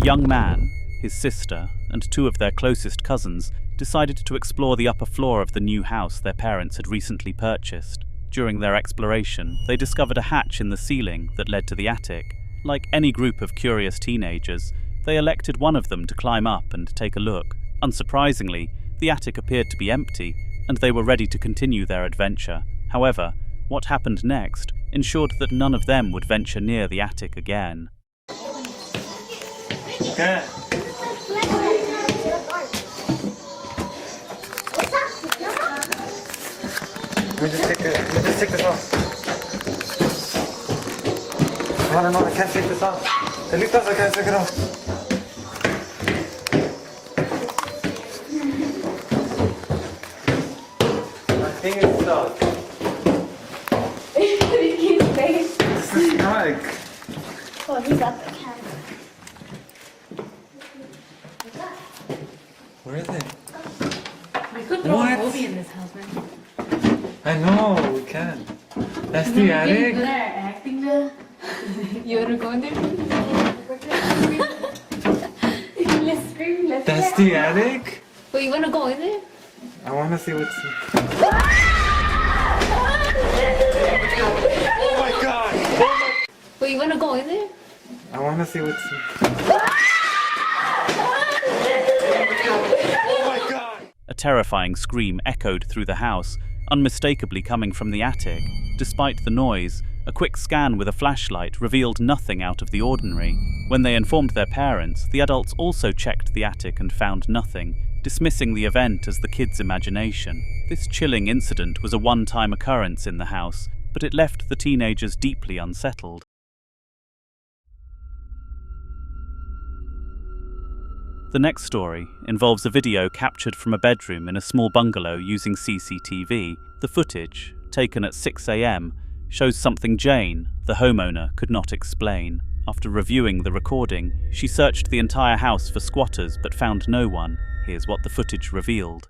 young man, his sister, and two of their closest cousins decided to explore the upper floor of the new house their parents had recently purchased. During their exploration, they discovered a hatch in the ceiling that led to the attic. Like any group of curious teenagers, they elected one of them to climb up and take a look. Unsurprisingly, the attic appeared to be empty, and they were ready to continue their adventure. However, what happened next ensured that none of them would venture near the attic again. Okay. Let me just take this off. No, I can't take this off. Delitas, I can't take it off. My thing is stuck. This is stuck. Oh, he's got the cat. Where is it? We could throw a movie in this house, man. I know, we can. That's the attic? Good at acting now. You wanna go in there? Let's scream, let's That's the attic? Wait, you wanna go in there? I wanna see what's... Oh my god! Wait, you wanna go in there? I wanna see what's... Oh my god! A terrifying scream echoed through the house, unmistakably coming from the attic. Despite the noise, a quick scan with a flashlight revealed nothing out of the ordinary. When they informed their parents, the adults also checked the attic and found nothing, dismissing the event as the kids' imagination. This chilling incident was a one-time occurrence in the house, but it left the teenagers deeply unsettled. The next story involves a video captured from a bedroom in a small bungalow using CCTV. The footage, taken at 6 a.m, shows something Jane, the homeowner, could not explain. After reviewing the recording, she searched the entire house for squatters but found no one. Here's what the footage revealed.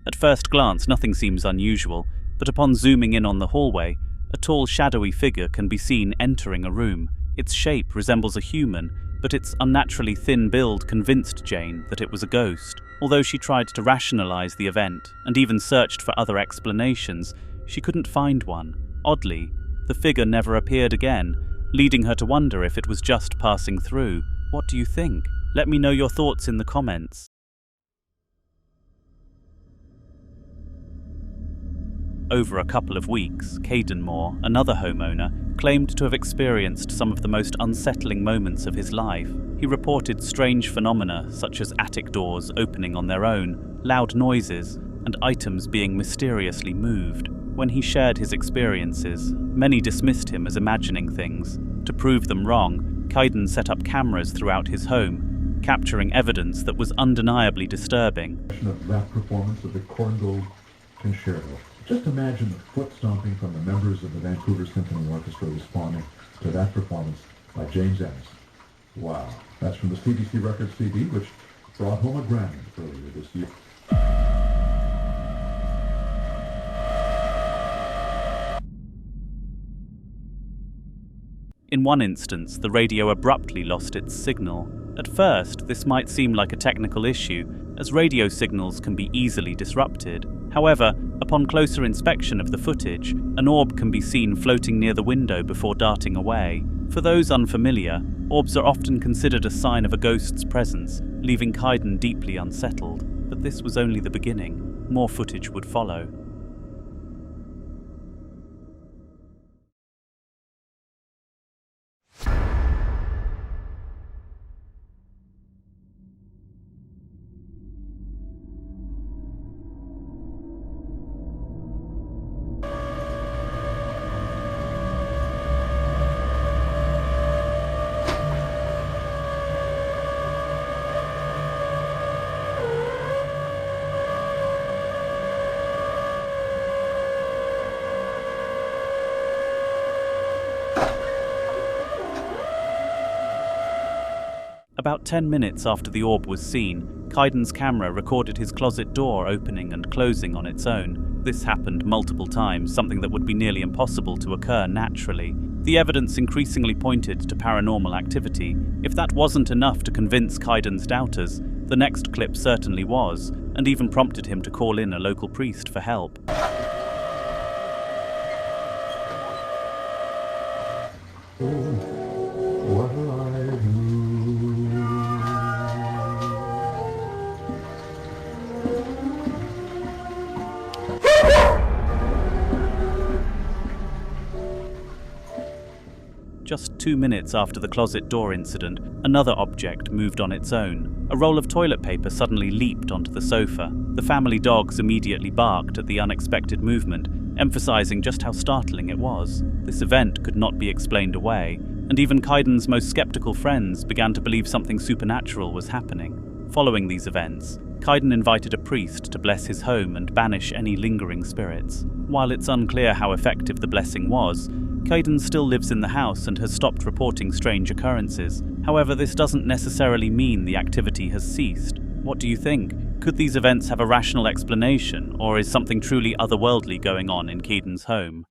At first glance, nothing seems unusual, but upon zooming in on the hallway, a tall, shadowy figure can be seen entering a room. Its shape resembles a human, but its unnaturally thin build convinced Jane that it was a ghost. Although she tried to rationalize the event and even searched for other explanations, she couldn't find one. Oddly, the figure never appeared again, leading her to wonder if it was just passing through. What do you think? Let me know your thoughts in the comments. Over a couple of weeks, Caden Moore, another homeowner, claimed to have experienced some of the most unsettling moments of his life. He reported strange phenomena such as attic doors opening on their own, loud noises, and items being mysteriously moved. When he shared his experiences, many dismissed him as imagining things. To prove them wrong, Caden set up cameras throughout his home, capturing evidence that was undeniably disturbing. Of that performance of the Corngold Concerto. Just imagine the foot stomping from the members of the Vancouver Symphony Orchestra responding to that performance by James Ennis. Wow. That's from the CBC Records CD, which brought home a Grammy earlier this year. In one instance, the radio abruptly lost its signal. At first, this might seem like a technical issue, as radio signals can be easily disrupted. However, upon closer inspection of the footage, an orb can be seen floating near the window before darting away. For those unfamiliar, orbs are often considered a sign of a ghost's presence, leaving Caden deeply unsettled. But this was only the beginning. More footage would follow. About 10 minutes after the orb was seen, Kaiden's camera recorded his closet door opening and closing on its own. This happened multiple times, something that would be nearly impossible to occur naturally. The evidence increasingly pointed to paranormal activity. If that wasn't enough to convince Kaiden's doubters, the next clip certainly was, and even prompted him to call in a local priest for help. What'll I do? Just 2 minutes after the closet door incident, another object moved on its own. A roll of toilet paper suddenly leaped onto the sofa. The family dogs immediately barked at the unexpected movement, emphasizing just how startling it was. This event could not be explained away, and even Kaiden's most skeptical friends began to believe something supernatural was happening. Following these events, Kaiden invited a priest to bless his home and banish any lingering spirits. While it's unclear how effective the blessing was, Kaiden still lives in the house and has stopped reporting strange occurrences. However, this doesn't necessarily mean the activity has ceased. What do you think? Could these events have a rational explanation, or is something truly otherworldly going on in Kaiden's home?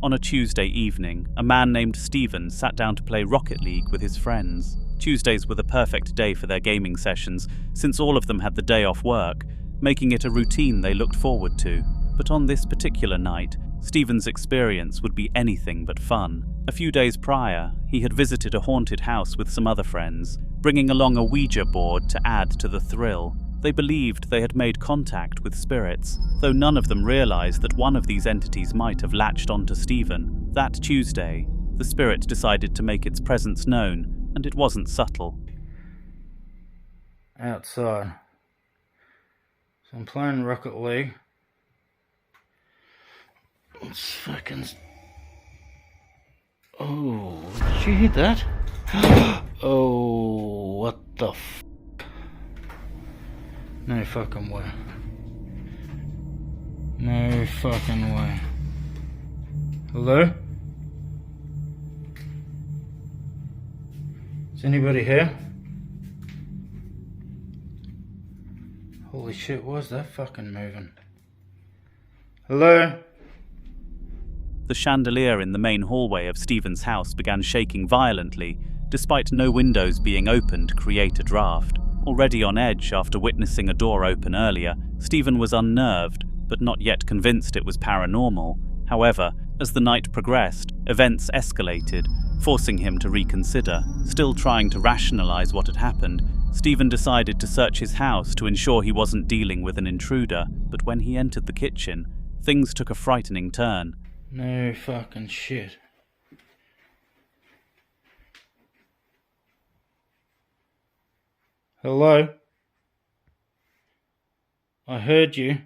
On a Tuesday evening, a man named Steven sat down to play Rocket League with his friends. Tuesdays were the perfect day for their gaming sessions, since all of them had the day off work, making it a routine they looked forward to. But on this particular night, Steven's experience would be anything but fun. A few days prior, he had visited a haunted house with some other friends, bringing along a Ouija board to add to the thrill. They believed they had made contact with spirits, though none of them realized that one of these entities might have latched onto Steven. That Tuesday, the spirit decided to make its presence known, and it wasn't subtle. Outside. So I'm playing Rocket League. It's fucking... Oh, did you hear that? Oh, what the f... No fucking way. No fucking way. Hello? Is anybody here? Holy shit, why's that fucking moving? Hello? The chandelier in the main hallway of Steven's house began shaking violently, despite no windows being open to create a draft. Already on edge after witnessing a door open earlier, Steven was unnerved, but not yet convinced it was paranormal. However, as the night progressed, events escalated, forcing him to reconsider. Still trying to rationalize what had happened, Steven decided to search his house to ensure he wasn't dealing with an intruder, but when he entered the kitchen, things took a frightening turn. No fucking shit. Hello? I heard you.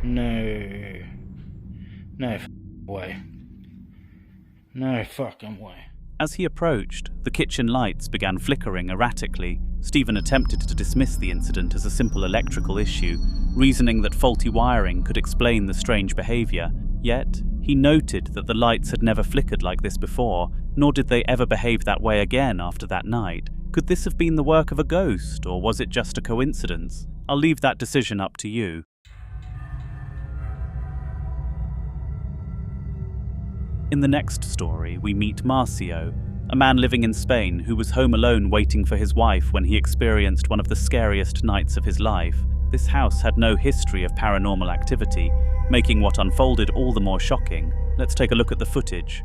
No. No way. No fucking way. As he approached, the kitchen lights began flickering erratically. Steven attempted to dismiss the incident as a simple electrical issue, reasoning that faulty wiring could explain the strange behavior. Yet, he noted that the lights had never flickered like this before, nor did they ever behave that way again after that night. Could this have been the work of a ghost, or was it just a coincidence? I'll leave that decision up to you. In the next story, we meet Marcio, a man living in Spain who was home alone waiting for his wife when he experienced one of the scariest nights of his life. This house had no history of paranormal activity, making what unfolded all the more shocking. Let's take a look at the footage.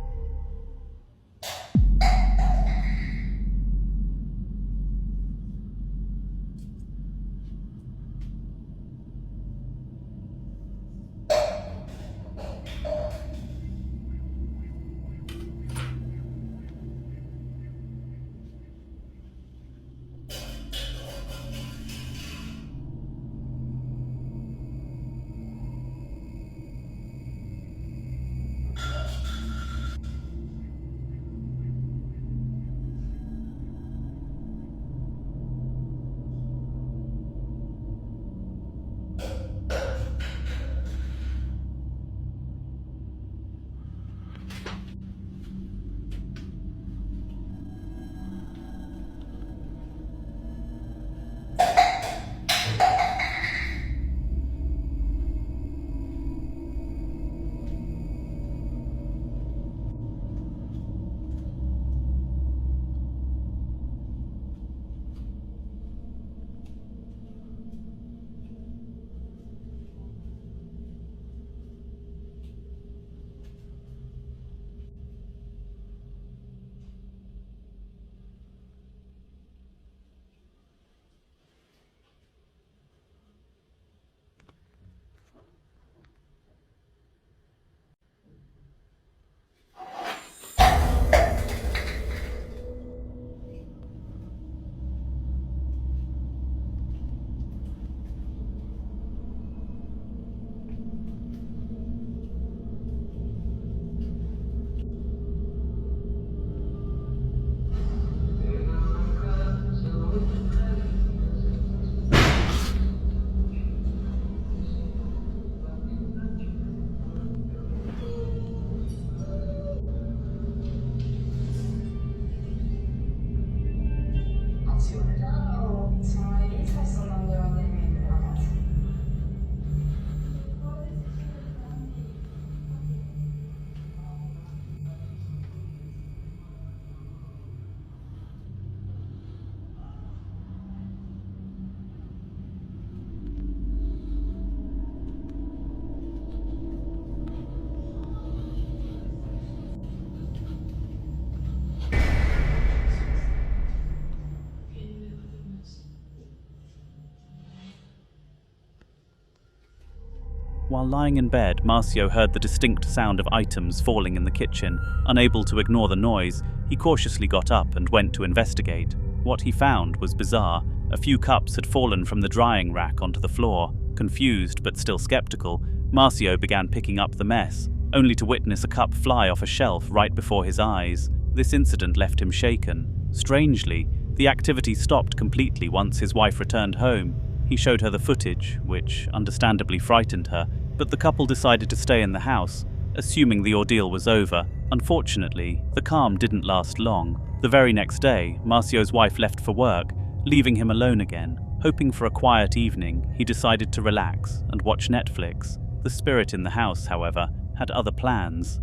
While lying in bed, Marcio heard the distinct sound of items falling in the kitchen. Unable to ignore the noise, he cautiously got up and went to investigate. What he found was bizarre. A few cups had fallen from the drying rack onto the floor. Confused but still skeptical, Marcio began picking up the mess, only to witness a cup fly off a shelf right before his eyes. This incident left him shaken. Strangely, the activity stopped completely once his wife returned home. He showed her the footage, which understandably frightened her, but the couple decided to stay in the house, assuming the ordeal was over. Unfortunately, the calm didn't last long. The very next day, Marcio's wife left for work, leaving him alone again. Hoping for a quiet evening, he decided to relax and watch Netflix. The spirit in the house, however, had other plans.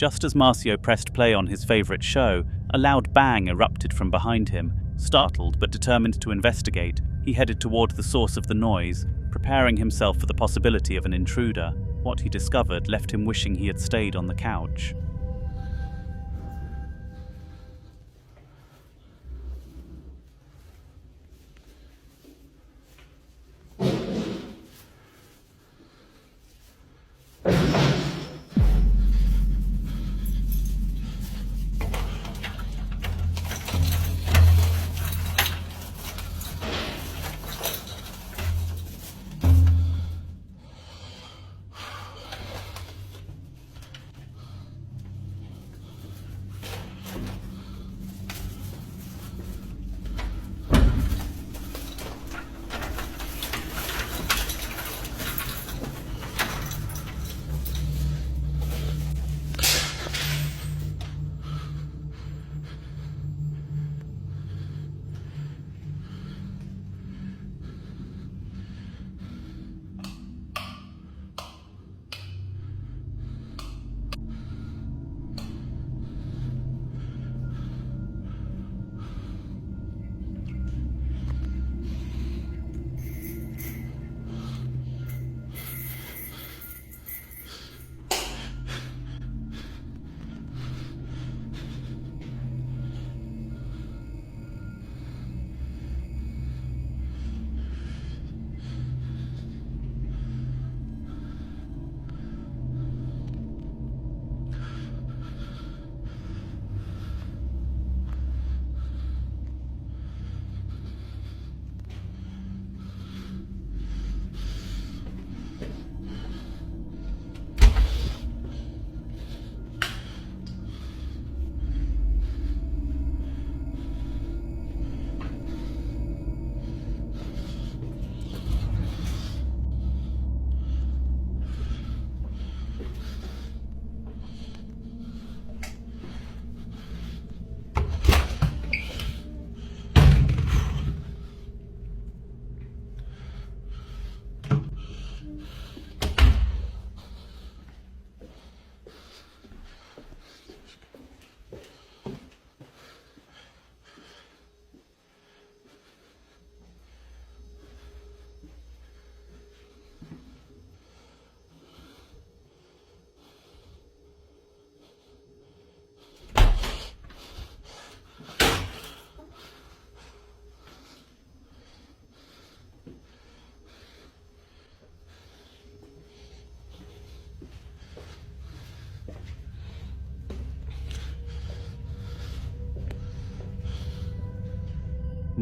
Just as Marcio pressed play on his favorite show, a loud bang erupted from behind him. Startled but determined to investigate, he headed toward the source of the noise, preparing himself for the possibility of an intruder. What he discovered left him wishing he had stayed on the couch.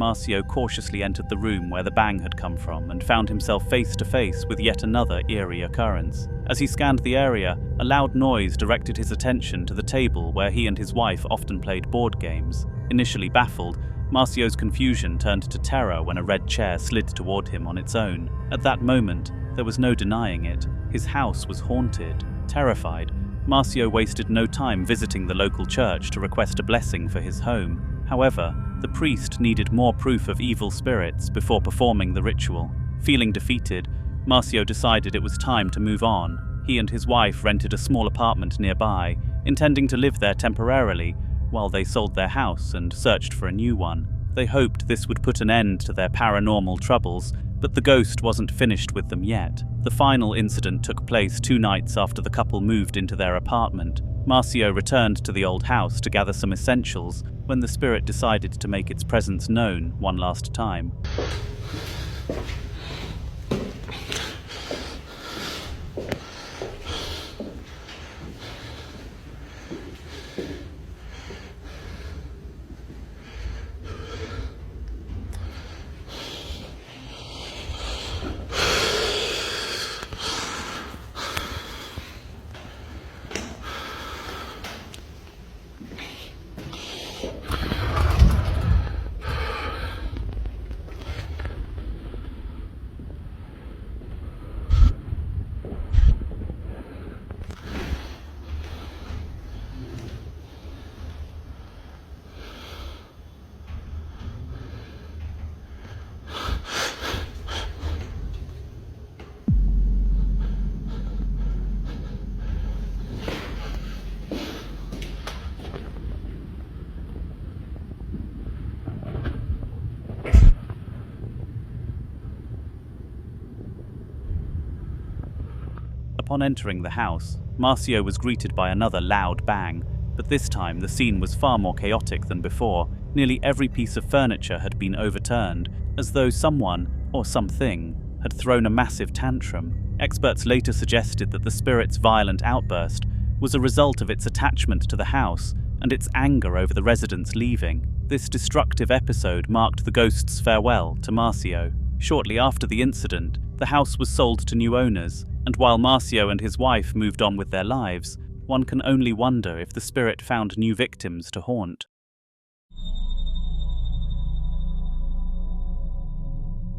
Marcio cautiously entered the room where the bang had come from and found himself face to face with yet another eerie occurrence. As he scanned the area, a loud noise directed his attention to the table where he and his wife often played board games. Initially baffled, Marcio's confusion turned to terror when a red chair slid toward him on its own. At that moment, there was no denying it. His house was haunted. Terrified, Marcio wasted no time visiting the local church to request a blessing for his home. However, the priest needed more proof of evil spirits before performing the ritual. Feeling defeated, Marcio decided it was time to move on. He and his wife rented a small apartment nearby, intending to live there temporarily while they sold their house and searched for a new one. They hoped this would put an end to their paranormal troubles, but the ghost wasn't finished with them yet. The final incident took place 2 nights after the couple moved into their apartment. Marcio returned to the old house to gather some essentials when the spirit decided to make its presence known one last time. Upon entering the house, Marcio was greeted by another loud bang, but this time the scene was far more chaotic than before. Nearly every piece of furniture had been overturned, as though someone, or something, had thrown a massive tantrum. Experts later suggested that the spirit's violent outburst was a result of its attachment to the house and its anger over the residents leaving. This destructive episode marked the ghost's farewell to Marcio. Shortly after the incident, the house was sold to new owners, and while Marcio and his wife moved on with their lives, one can only wonder if the spirit found new victims to haunt.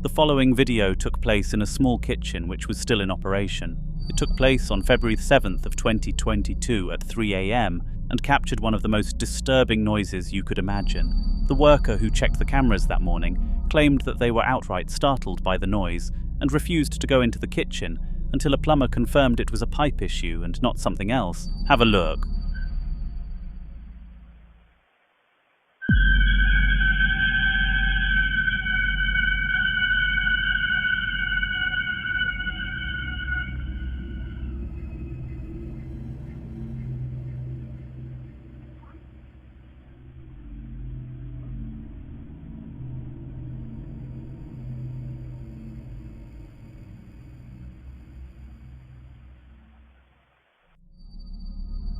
The following video took place in a small kitchen which was still in operation. It took place on February 7th of 2022 at 3 a.m. and captured one of the most disturbing noises you could imagine. The worker who checked the cameras that morning claimed that they were outright startled by the noise and refused to go into the kitchen until a plumber confirmed it was a pipe issue and not something else. Have a look.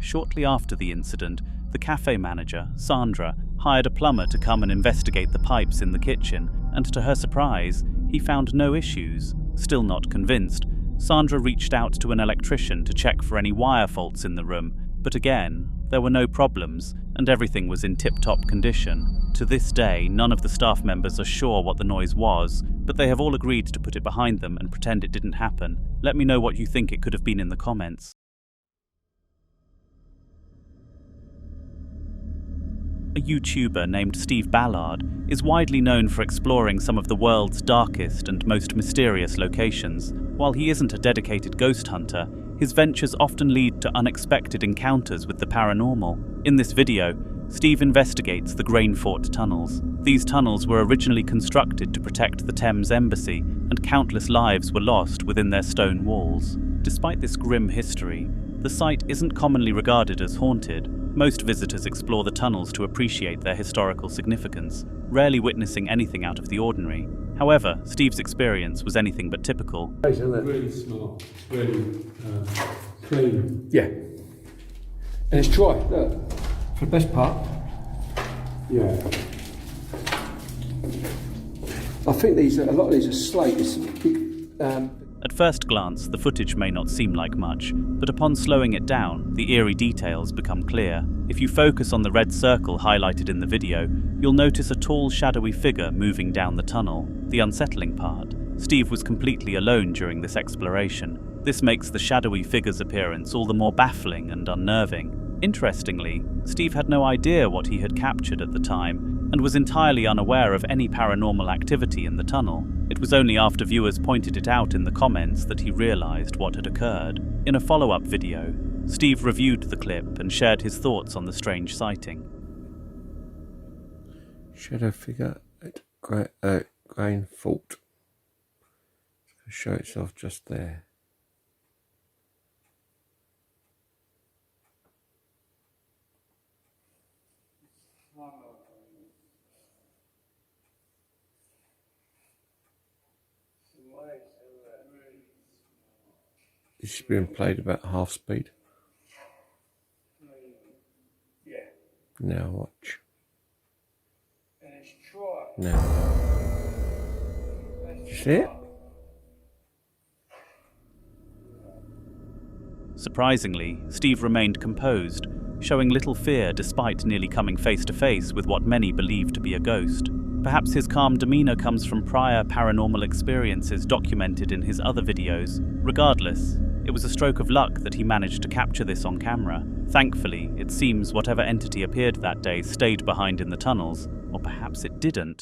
Shortly after the incident, the cafe manager, Sandra, hired a plumber to come and investigate the pipes in the kitchen, and to her surprise, he found no issues. Still not convinced, Sandra reached out to an electrician to check for any wire faults in the room, but again, there were no problems, and everything was in tip-top condition. To this day, none of the staff members are sure what the noise was, but they have all agreed to put it behind them and pretend it didn't happen. Let me know what you think it could have been in the comments. A YouTuber named Steve Ballard is widely known for exploring some of the world's darkest and most mysterious locations. While he isn't a dedicated ghost hunter, his ventures often lead to unexpected encounters with the paranormal. In this video, Steve investigates the Grainfort tunnels. These tunnels were originally constructed to protect the Thames Embassy, and countless lives were lost within their stone walls. Despite this grim history, the site isn't commonly regarded as haunted. Most visitors explore the tunnels to appreciate their historical significance, rarely witnessing anything out of the ordinary. However, Steve's experience was anything but typical. Really smart, really clean. Yeah. And it's dry, look. For the best part. Yeah. I think a lot of these are slate. It's big, At first glance, the footage may not seem like much, but upon slowing it down, the eerie details become clear. If you focus on the red circle highlighted in the video, you'll notice a tall, shadowy figure moving down the tunnel. The unsettling part: Steve was completely alone during this exploration. This makes the shadowy figure's appearance all the more baffling and unnerving. Interestingly, Steve had no idea what he had captured at the time, and was entirely unaware of any paranormal activity in the tunnel. It was only after viewers pointed it out in the comments that he realized what had occurred. In a follow-up video, Steve reviewed the clip and shared his thoughts on the strange sighting. Shadow figure at Grain Fault. Show itself just there. This is being played about half speed. Now watch. Now. You see it? Surprisingly, Steve remained composed, showing little fear despite nearly coming face to face with what many believe to be a ghost. Perhaps his calm demeanor comes from prior paranormal experiences documented in his other videos. Regardless, it was a stroke of luck that he managed to capture this on camera. Thankfully, it seems whatever entity appeared that day stayed behind in the tunnels, or perhaps it didn't.